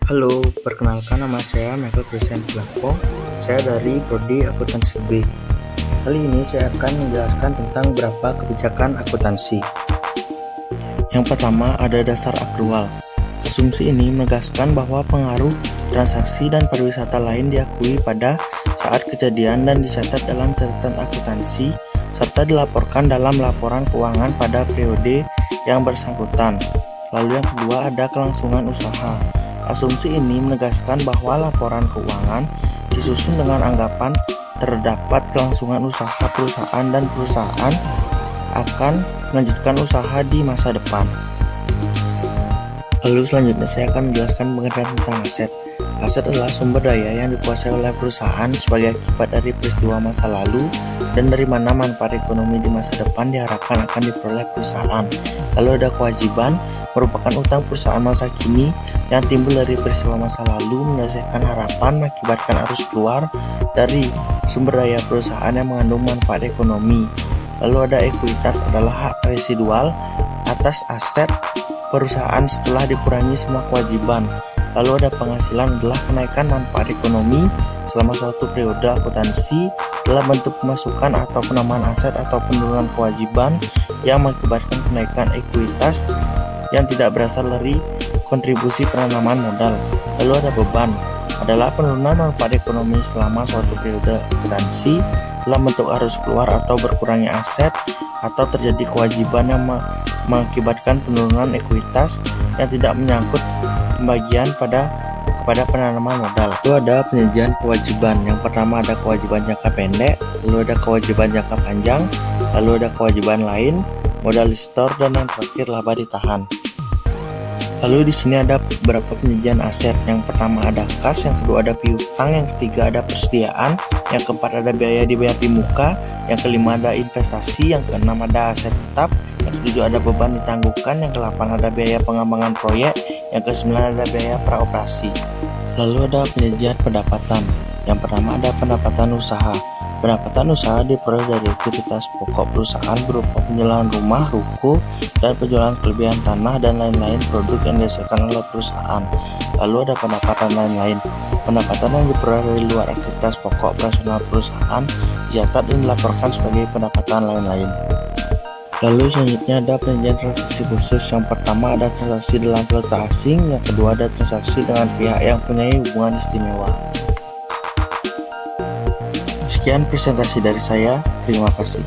Halo, perkenalkan nama saya Michael Christian Blanco. Saya dari Prodi Akuntansi B. Kali ini saya akan menjelaskan tentang beberapa kebijakan akuntansi. Yang pertama ada dasar akrual. Asumsi ini menegaskan bahwa pengaruh transaksi dan pariwisata lain diakui pada saat kejadian dan dicatat dalam catatan akuntansi serta dilaporkan dalam laporan keuangan pada periode yang bersangkutan. Lalu yang kedua ada kelangsungan usaha. Asumsi ini menegaskan bahwa laporan keuangan disusun dengan anggapan terdapat kelangsungan usaha perusahaan dan perusahaan akan melanjutkan usaha di masa depan. Lalu selanjutnya saya akan menjelaskan mengenai tentang aset. Aset adalah sumber daya yang dikuasai oleh perusahaan sebagai akibat dari peristiwa masa lalu dan dari mana manfaat ekonomi di masa depan diharapkan akan diperoleh perusahaan. Lalu ada kewajiban, merupakan utang perusahaan masa kini yang timbul dari peristiwa masa lalu menyelesaikan harapan mengakibatkan arus keluar dari sumber daya perusahaan yang mengandung manfaat ekonomi. Lalu ada ekuitas adalah hak residual atas aset perusahaan setelah dikurangi semua kewajiban. Lalu ada penghasilan adalah kenaikan manfaat ekonomi selama suatu periode akuntansi dalam bentuk pemasukan atau penambahan aset atau penurunan kewajiban yang mengakibatkan kenaikan ekuitas yang tidak berasal dari kontribusi penanaman modal. Lalu ada beban adalah penurunan manfaat ekonomi selama suatu periode akuntansi dalam bentuk harus keluar atau berkurangnya aset atau terjadi kewajiban yang mengakibatkan penurunan ekuitas yang tidak menyangkut pembagian kepada penanaman modal. Lalu ada penyajian kewajiban. Yang pertama ada kewajiban jangka pendek, lalu ada kewajiban jangka panjang, lalu ada kewajiban lain, modal disetor, dan yang terakhir laba ditahan. Lalu di sini ada beberapa penyajian aset. Yang pertama ada kas, yang kedua ada piutang, yang ketiga ada persediaan, yang keempat ada biaya dibayar di muka, yang kelima ada investasi, yang keenam ada aset tetap, yang ketujuh ada beban ditangguhkan, yang kedelapan ada biaya pengembangan proyek, yang kesembilan ada biaya praoperasi. Lalu ada penyajian pendapatan. Yang pertama ada pendapatan usaha. Pendapatan usaha diperoleh dari aktivitas pokok perusahaan berupa penjualan rumah, ruko, dan penjualan kelebihan tanah dan lain-lain produk yang dihasilkan oleh perusahaan. Lalu ada pendapatan lain-lain. Pendapatan yang diperoleh dari luar aktivitas pokok operasional perusahaan dicatat dan dilaporkan sebagai pendapatan lain-lain. Lalu selanjutnya ada penyajian transaksi khusus. Yang pertama ada transaksi dalam valuta asing, yang kedua ada transaksi dengan pihak yang mempunyai hubungan istimewa. Sekian presentasi dari saya, terima kasih.